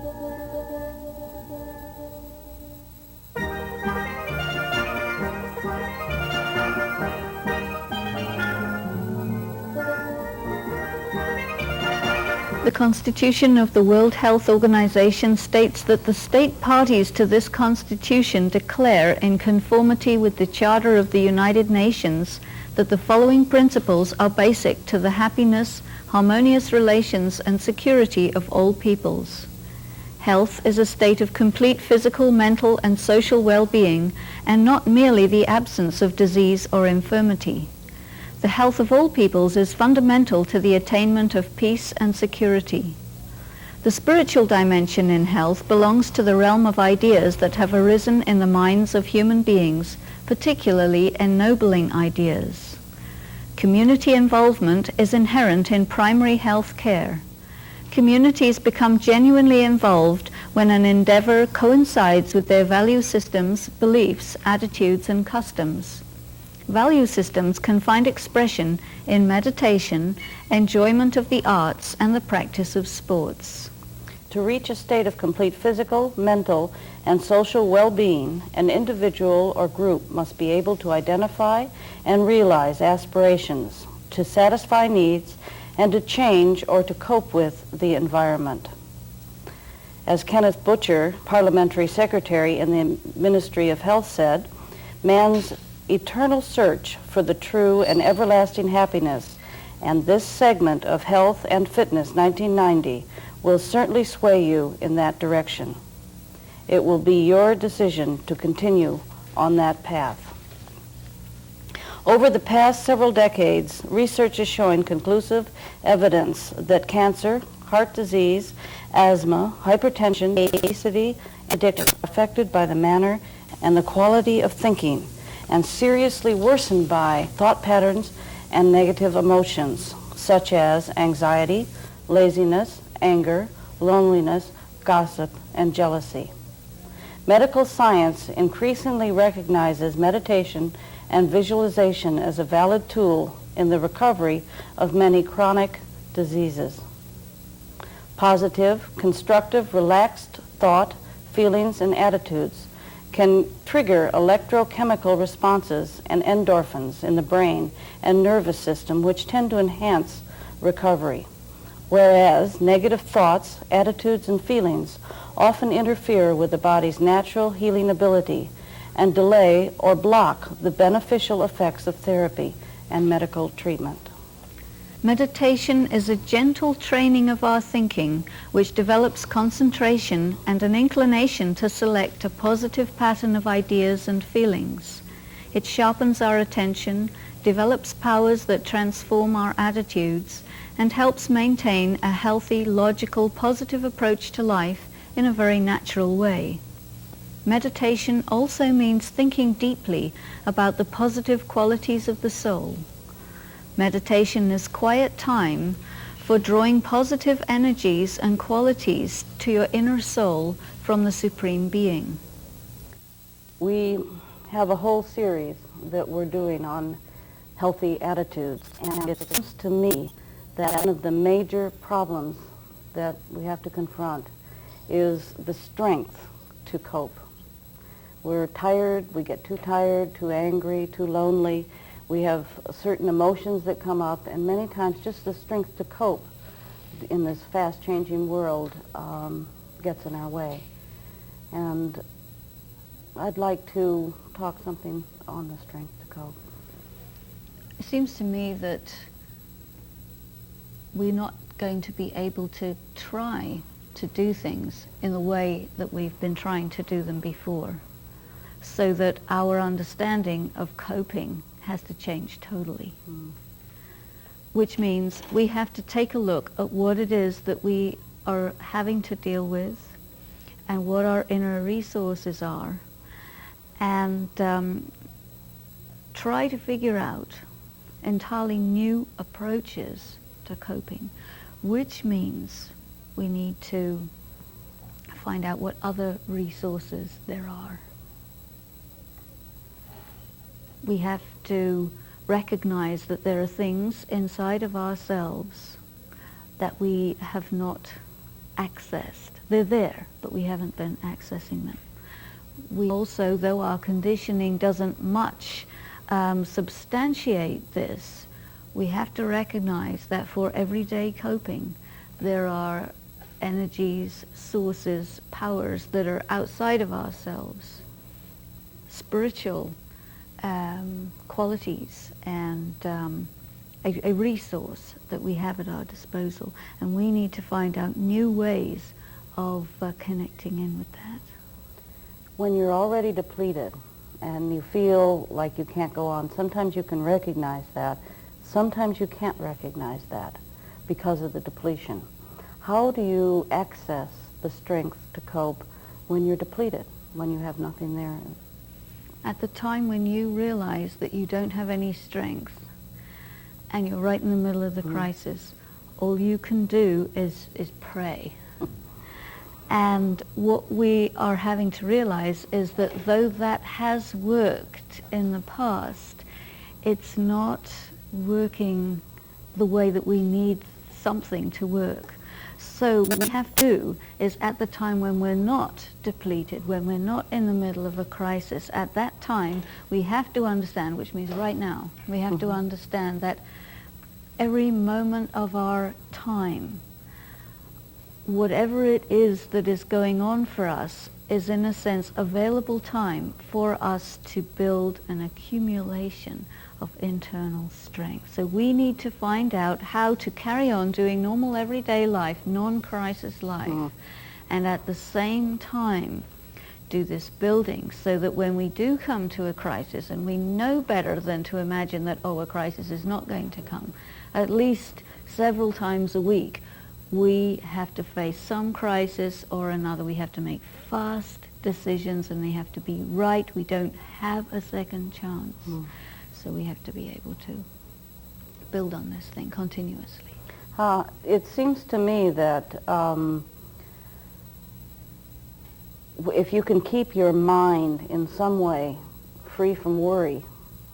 The Constitution of the World Health Organization states that the state parties to this Constitution declare, in conformity with the Charter of the United Nations, that the following principles are basic to the happiness, harmonious relations, and security of all peoples. Health is a state of complete physical, mental, and social well-being, and not merely the absence of disease or infirmity. The health of all peoples is fundamental to the attainment of peace and security. The spiritual dimension in health belongs to the realm of ideas that have arisen in the minds of human beings, particularly ennobling ideas. Community involvement is inherent in primary health care. Communities become genuinely involved when an endeavor coincides with their value systems, beliefs, attitudes, and customs. Value systems can find expression in meditation, enjoyment of the arts, and the practice of sports. To reach a state of complete physical, mental, and social well-being, an individual or group must be able to identify and realize aspirations, to satisfy needs, and to change or to cope with the environment. As Kenneth Butcher, Parliamentary Secretary in the Ministry of Health, said, man's eternal search for the true and everlasting happiness, and this segment of Health and Fitness 1990 will certainly sway you in that direction. It will be your decision to continue on that path. Over the past several decades, research is showing conclusive evidence that cancer, heart disease, asthma, hypertension, obesity, and addiction are affected by the manner and the quality of thinking, and seriously worsened by thought patterns and negative emotions, such as anxiety, laziness, anger, loneliness, gossip, and jealousy. Medical science increasingly recognizes meditation and visualization as a valid tool in the recovery of many chronic diseases. Positive, constructive, relaxed thought, feelings, and attitudes can trigger electrochemical responses and endorphins in the brain and nervous system, which tend to enhance recovery, whereas negative thoughts, attitudes, and feelings often interfere with the body's natural healing ability and delay or block the beneficial effects of therapy and medical treatment. Meditation is a gentle training of our thinking which develops concentration and an inclination to select a positive pattern of ideas and feelings. It sharpens our attention, develops powers that transform our attitudes, and helps maintain a healthy, logical, positive approach to life in a very natural way. Meditation also means thinking deeply about the positive qualities of the soul. Meditation is quiet time for drawing positive energies and qualities to your inner soul from the Supreme Being. We have a whole series that we're doing on healthy attitudes, and it seems to me that one of the major problems that we have to confront is the strength to cope. We're tired, we get too tired, too angry, too lonely. We have certain emotions that come up, and many times just the strength to cope in this fast-changing world gets in our way. And I'd like to talk something on the strength to cope. It seems to me that we're not going to be able to try to do things in the way that we've been trying to do them before, so that our understanding of coping has to change totally. Which means we have to take a look at what it is that we are having to deal with and what our inner resources are, and try to figure out entirely new approaches to coping, which means we need to find out what other resources there are. We have to recognize that there are things inside of ourselves that we have not accessed. They're there, but we haven't been accessing them. We also, though our conditioning doesn't much substantiate this, we have to recognize that for everyday coping, there are energies, sources, powers that are outside of ourselves, spiritual qualities, and a resource that we have at our disposal. And we need to find out new ways of connecting in with that. When you're already depleted and you feel like you can't go on, sometimes you can recognize that. Sometimes you can't recognize that because of the depletion. How do you access the strength to cope when you're depleted, when you have nothing there? At the time when you realize that you don't have any strength and you're right in the middle of the crisis, all you can do is pray. And what we are having to realize is that though that has worked in the past, it's not working the way that we need something to work. So what we have to do is, at the time when we're not depleted, when we're not in the middle of a crisis, at that time we have to understand, which means right now, we have to understand that every moment of our time, whatever it is that is going on for us, is in a sense available time for us to build an accumulation of internal strength. So we need to find out how to carry on doing normal everyday life, non-crisis life, and at the same time do this building, so that when we do come to a crisis, and we know better than to imagine that, oh, a crisis is not going to come, at least several times a week, we have to face some crisis or another. We have to make fast decisions, and they have to be right. We don't have a second chance. So we have to be able to build on this thing continuously. It seems to me that if you can keep your mind in some way free from worry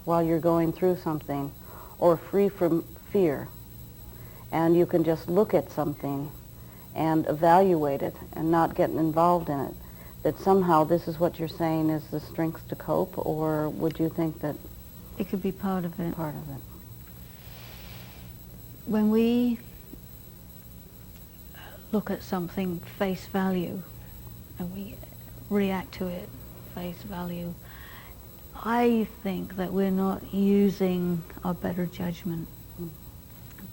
while you're going through something, or free from fear, and you can just look at something and evaluate it and not get involved in it, that somehow this is what you're saying is the strength to cope? Or would you think that it could be part of it? Part of it. When we look at something face value and we react to it face value, I think that we're not using our better judgment.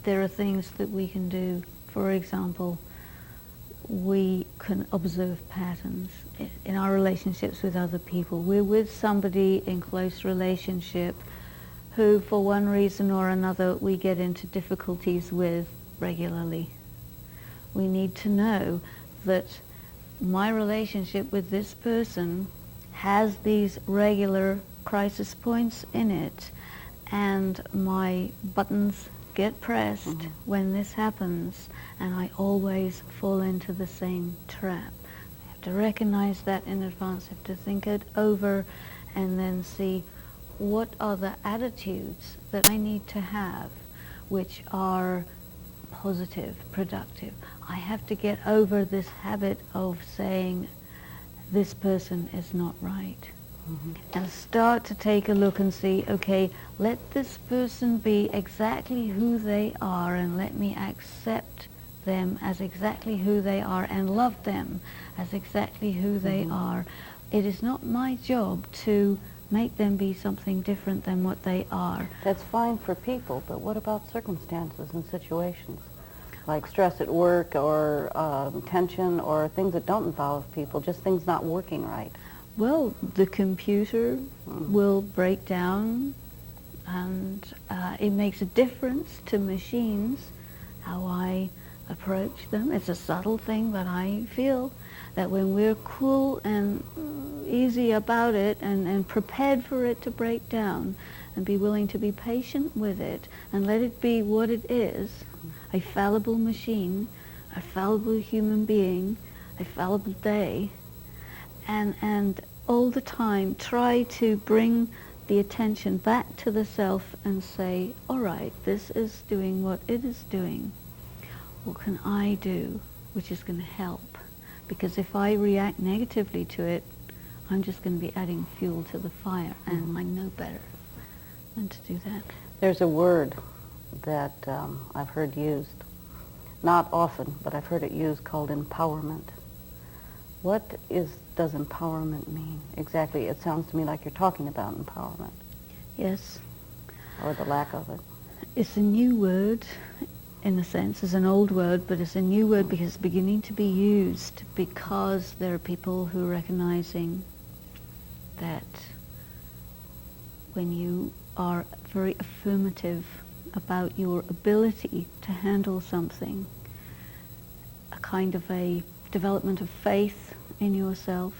There are things that we can do. For example, we can observe patterns in our relationships with other people. We're with somebody in close relationship who, for one reason or another, we get into difficulties with regularly. We need to know that my relationship with this person has these regular crisis points in it, and my buttons get pressed when this happens, and I always fall into the same trap. I have to recognize that in advance. I have to think it over and then see what are the attitudes that I need to have which are positive, productive. I have to get over this habit of saying this person is not right. And start to take a look and see, okay, let this person be exactly who they are, and let me accept them as exactly who they are and love them as exactly who they are. It is not my job to make them be something different than what they are. That's fine for people, but what about circumstances and situations? Like stress at work, or tension, or things that don't involve people, just things not working right. Well, the computer will break down, and it makes a difference to machines how I approach them. It's a subtle thing, but I feel that when we're cool and easy about it, and prepared for it to break down, and be willing to be patient with it and let it be what it is, a fallible machine, a fallible human being, a fallible day, and all the time try to bring the attention back to the self and say, all right, this is doing what it is doing. What can I do which is going to help. Because if I react negatively to it, I'm just going to be adding fuel to the fire, and I know better than to do that. There's a word that I've heard used, not often, but I've heard it used, called empowerment. What does empowerment mean exactly? It sounds to me like you're talking about empowerment. Yes. Or the lack of it. It's a new word, in a sense. It's an old word, but it's a new word because it's beginning to be used, because there are people who are recognizing that when you are very affirmative about your ability to handle something, a kind of a development of faith in yourself,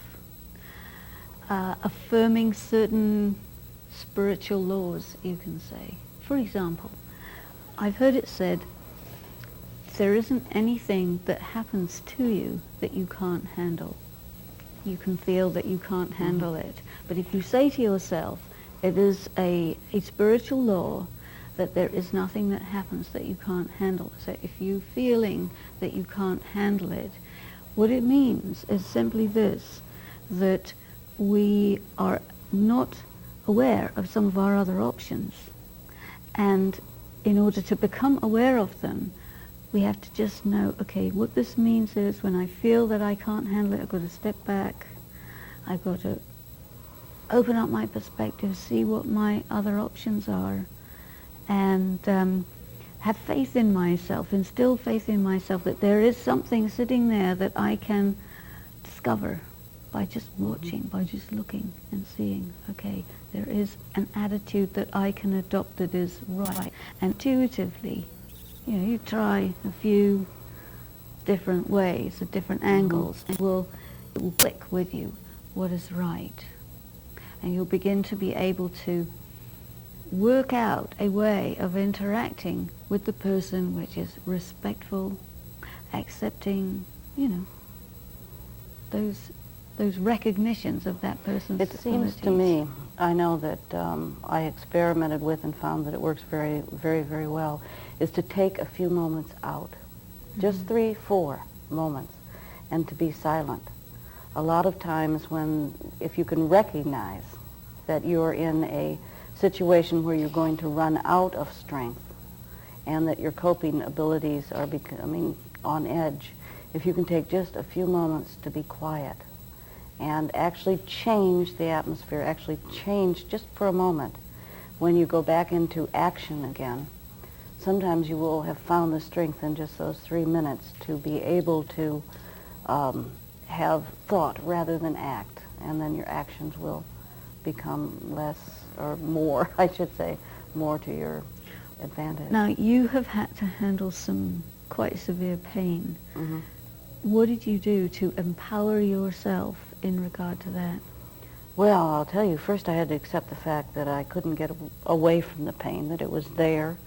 affirming certain spiritual laws, you can say. For example, I've heard it said, there isn't anything that happens to you that you can't handle. You can feel that you can't handle it. But if you say to yourself, it is a spiritual law that there is nothing that happens that you can't handle. So if you're feeling that you can't handle it, what it means is simply this, that we are not aware of some of our other options. And in order to become aware of them, we have to just know, okay, what this means is when I feel that I can't handle it, I've got to step back. I've got to open up my perspective, see what my other options are, and have faith in myself, instill faith in myself that there is something sitting there that I can discover by just watching, by just looking and seeing, okay, there is an attitude that I can adopt that is right. And intuitively, you try a few different ways, at different angles, and it will click with you what is right. And you'll begin to be able to work out a way of interacting with the person which is respectful, accepting, those recognitions of that person's It seems to me, I know that I experimented with and found that it works very, very, very well, is to take a few moments out, just 3, 4 moments, and to be silent. A lot of times if you can recognize that you're in a situation where you're going to run out of strength and that your coping abilities are becoming on edge, if you can take just a few moments to be quiet and actually change the atmosphere, actually change just for a moment, when you go back into action again, sometimes you will have found the strength in just those 3 minutes to be able to have thought rather than act, and then your actions will become less, or more, I should say, more to your advantage. Now, you have had to handle some quite severe pain. What did you do to empower yourself in regard to that? Well, I'll tell you, first I had to accept the fact that I couldn't get away from the pain, that it was there.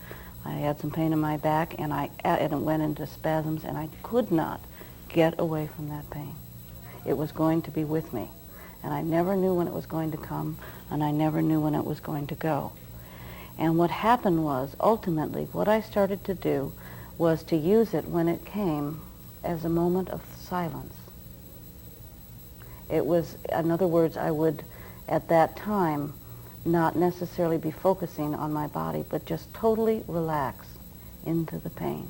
I had some pain in my back, and it went into spasms, and I could not get away from that pain. It was going to be with me, and I never knew when it was going to come, and I never knew when it was going to go. And what happened was, ultimately, what I started to do was to use it when it came as a moment of silence. It was, in other words, I would, at that time, not necessarily be focusing on my body, but just totally relax into the pain.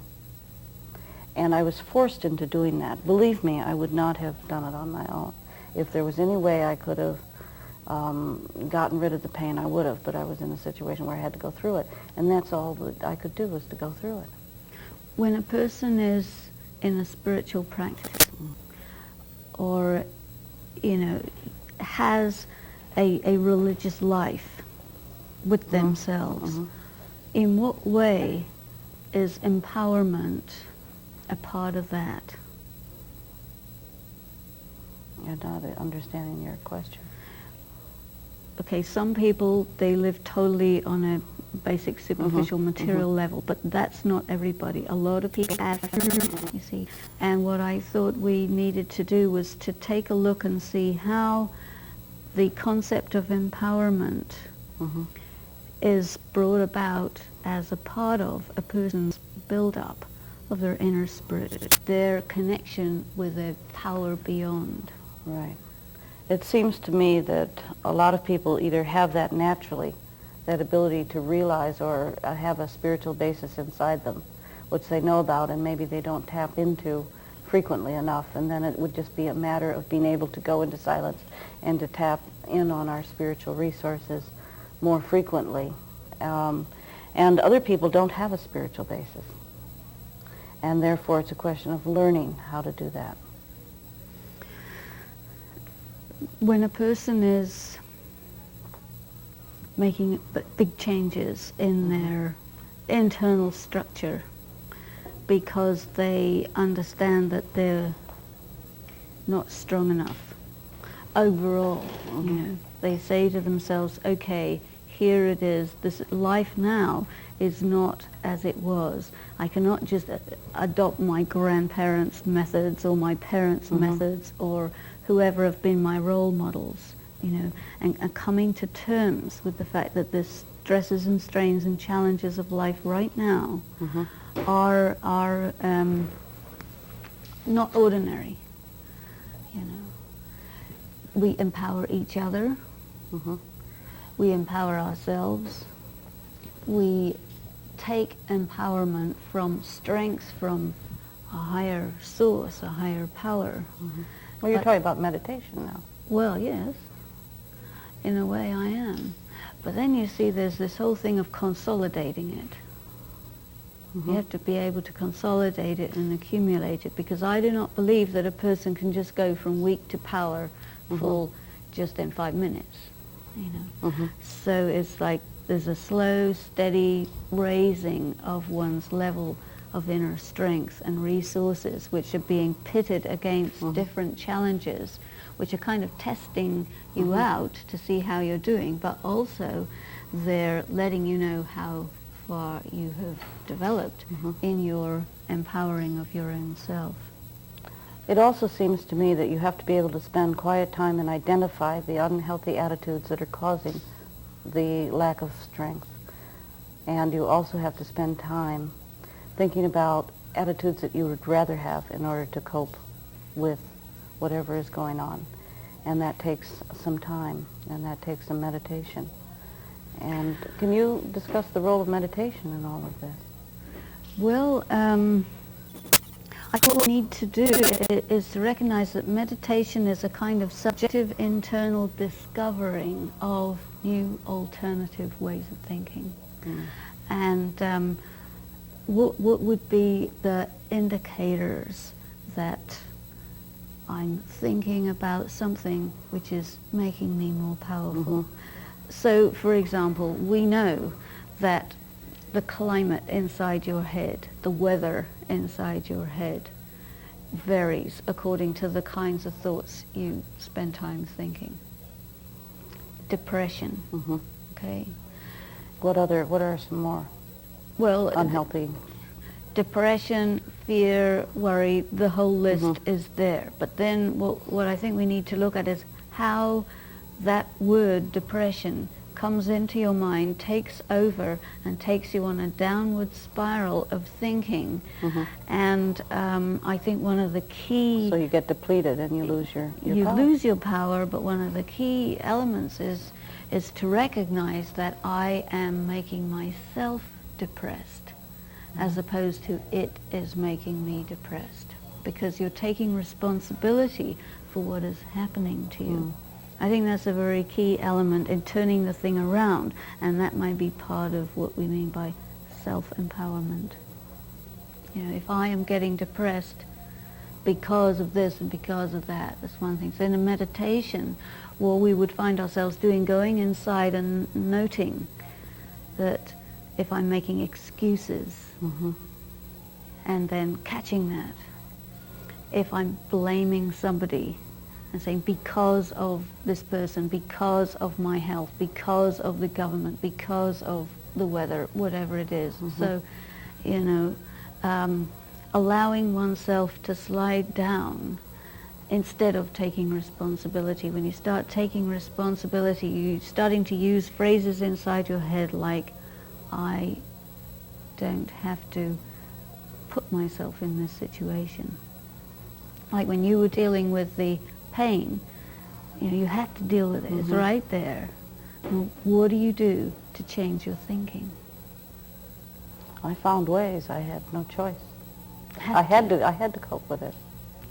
And I was forced into doing that. Believe me, I would not have done it on my own. If there was any way I could have gotten rid of the pain, I would have, but I was in a situation where I had to go through it. And that's all that I could do, was to go through it. When a person is in a spiritual practice, or, has a religious life with themselves, in what way is empowerment a part of that? You're not understanding your question. Okay, some people, they live totally on a basic superficial material level, but that's not everybody. A lot of people have, you see. And what I thought we needed to do was to take a look and see how the concept of empowerment is brought about as a part of a person's build-up of their inner spirit, their connection with a power beyond. Right. It seems to me that a lot of people either have that naturally, that ability to realize or have a spiritual basis inside them, which they know about and maybe they don't tap into frequently enough, and then it would just be a matter of being able to go into silence and to tap in on our spiritual resources more frequently. And other people don't have a spiritual basis, and therefore it's a question of learning how to do that. When a person is making big changes in their internal structure because they understand that they're not strong enough overall, you know, they say to themselves, okay, here it is, this life now is not as it was. I cannot just adopt my grandparents' methods or my parents' methods or whoever have been my role models, you know, and coming to terms with the fact that the stresses and strains and challenges of life right now are not ordinary, you know. We empower each other. We empower ourselves. We take empowerment from strength from a higher source, a higher power. Well, you're talking about meditation now. Well, yes, in a way I am. But then you see there's this whole thing of consolidating it. You have to be able to consolidate it and accumulate it, because I do not believe that a person can just go from weak to powerful just in 5 minutes, you know. So it's like there's a slow, steady raising of one's level of inner strength and resources, which are being pitted against different challenges, which are kind of testing you out to see how you're doing, but also they're letting you know how far you have developed in your empowering of your own self. It also seems to me that you have to be able to spend quiet time and identify the unhealthy attitudes that are causing the lack of strength. And you also have to spend time thinking about attitudes that you would rather have in order to cope with whatever is going on. And that takes some time, and that takes some meditation. And can you discuss the role of meditation in all of this? Well, I think what we need to do is to recognize that meditation is a kind of subjective internal discovering of new alternative ways of thinking. And what would be the indicators that I'm thinking about something which is making me more powerful? So, for example, we know that the climate inside your head, the weather inside your head, varies according to the kinds of thoughts you spend time thinking. Depression, okay? What are some more unhealthy? Depression, fear, worry, the whole list is there. But then what I think we need to look at is how that word depression comes into your mind, takes over, and takes you on a downward spiral of thinking. And I think one of the key... So you get depleted and you lose your power. You lose your power, but one of the key elements is to recognize that I am making myself depressed, as opposed to it is making me depressed, because you're taking responsibility for what is happening to you. I think that's a very key element in turning the thing around, and that might be part of what we mean by self-empowerment. You know, if I am getting depressed because of this and because of that, that's one thing. So in a meditation, what we would find ourselves doing, going inside and noting that if I'm making excuses, and then catching that, if I'm blaming somebody, and saying, because of this person, because of my health, because of the government, because of the weather, whatever it is. So, you know, allowing oneself to slide down instead of taking responsibility. When you start taking responsibility, you're starting to use phrases inside your head like, I don't have to put myself in this situation. Like when you were dealing with the pain, you had to deal with it. It's right there. Well, what do you do to change your thinking? I found ways. I had no choice. I had to cope with it.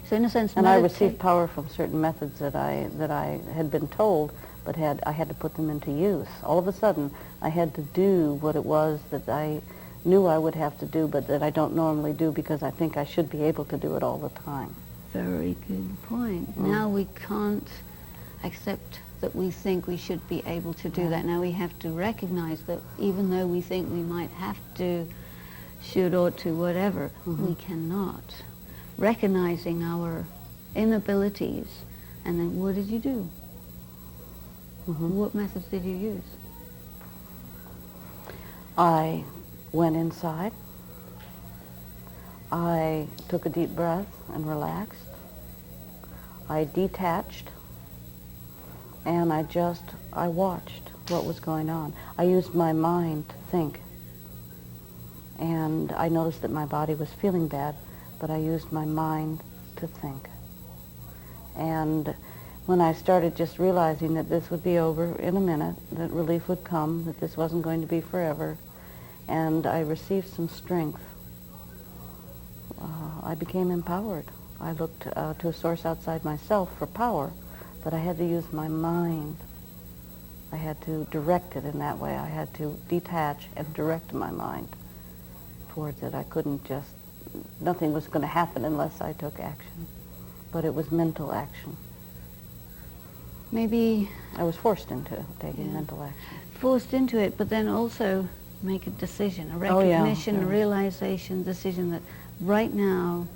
So in a sense, and I received power from certain methods that I had been told, but I had to put them into use. All of a sudden, I had to do what it was that I knew I would have to do, but that I don't normally do because I think I should be able to do it all the time. Very good point. Now we can't accept that we think we should be able to do that. Now we have to recognize that even though we think we might have to, should, ought to, whatever, we cannot. Recognizing our inabilities, and then what did you do? What methods did you use? I went inside. I took a deep breath and relaxed. I detached, and I watched what was going on. I used my mind to think, and I noticed that my body was feeling bad, but I used my mind to think. And when I started just realizing that this would be over in a minute, that relief would come, that this wasn't going to be forever, and I received some strength, I became empowered. I looked to a source outside myself for power, but I had to use my mind. I had to direct it in that way. I had to detach and direct my mind towards it. I couldn't just, nothing was going to happen unless I took action. But it was mental action. Maybe I was forced into taking mental action. Forced into it, but then also make a decision, a recognition, a realization, decision that right now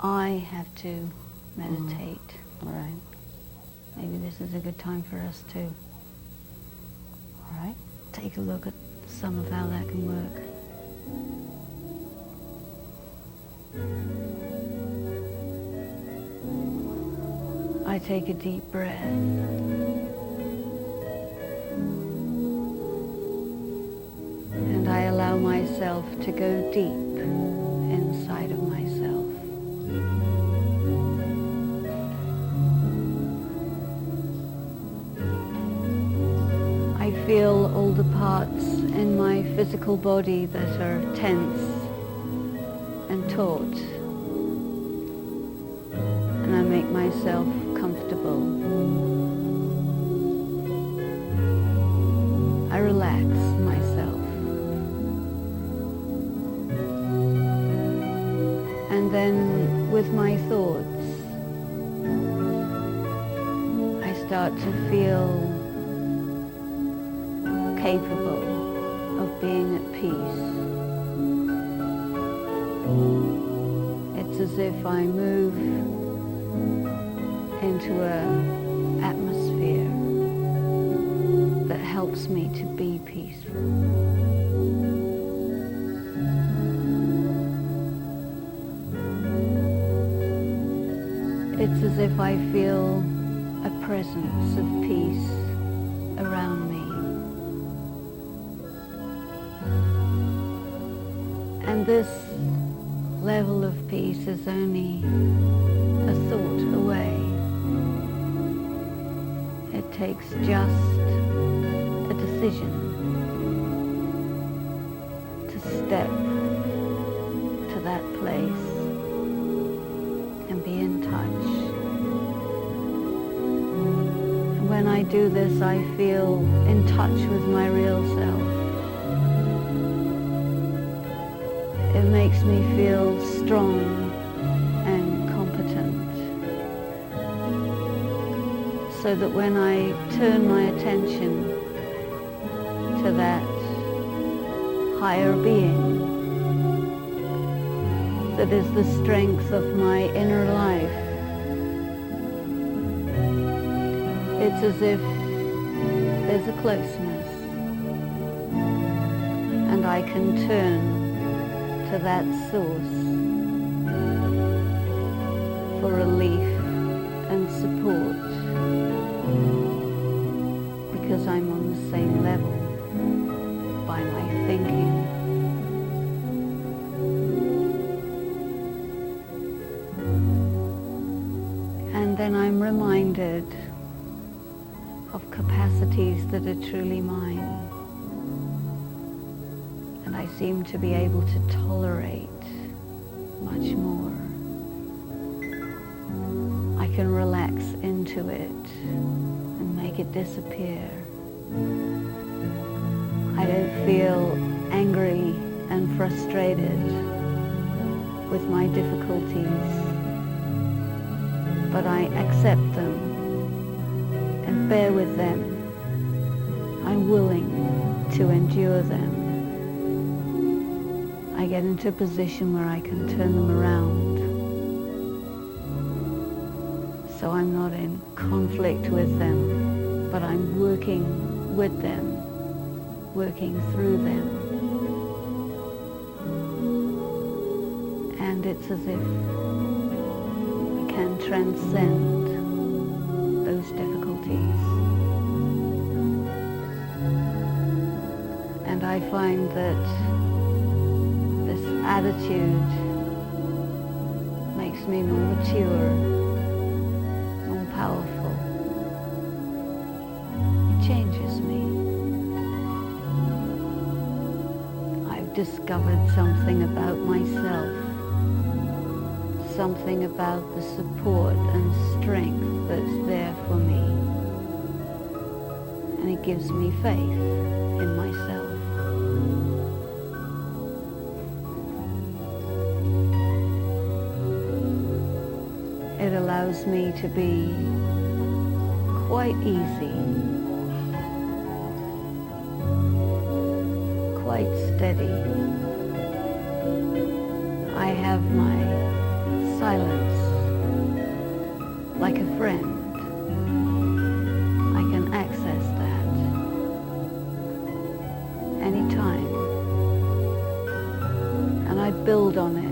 I have to meditate. Right. Maybe this is a good time for us to take a look at some of how that can work. I take a deep breath. And I allow myself to go deep inside of myself. I feel all the parts in my physical body that are tense and taut. And I make myself comfortable. I relax myself. And then with my thoughts, I start to feel capable of being at peace. It's as if I move into an atmosphere that helps me to be peaceful. It's as if I feel a presence of peace around me. And this level of peace is only a thought away. It takes just a decision to step to that place and be in touch. And when I do this, I feel in touch with my real self. It makes me feel strong and competent, so that when I turn my attention to that higher being that is the strength of my inner life, it's as if there's a closeness, and I can turn to that source for relief and support, because I'm on the same level by my thinking. And then I'm reminded of capacities that are truly mine. And I seem to be able to tolerate much more. I can relax into it and make it disappear. I don't feel angry and frustrated with my difficulties, but I accept them and bear with them. I'm willing to endure them. I get into a position where I can turn them around. So I'm not in conflict with them, but I'm working with them, working through them. And it's as if we can transcend those difficulties. And I find that this attitude makes me more mature, more powerful. It changes me. I've discovered something about myself, something about the support and strength that's there for me. And it gives me faith in myself. It allows me to be quite easy, quite steady. I have my silence like a friend. I can access that anytime, and I build on it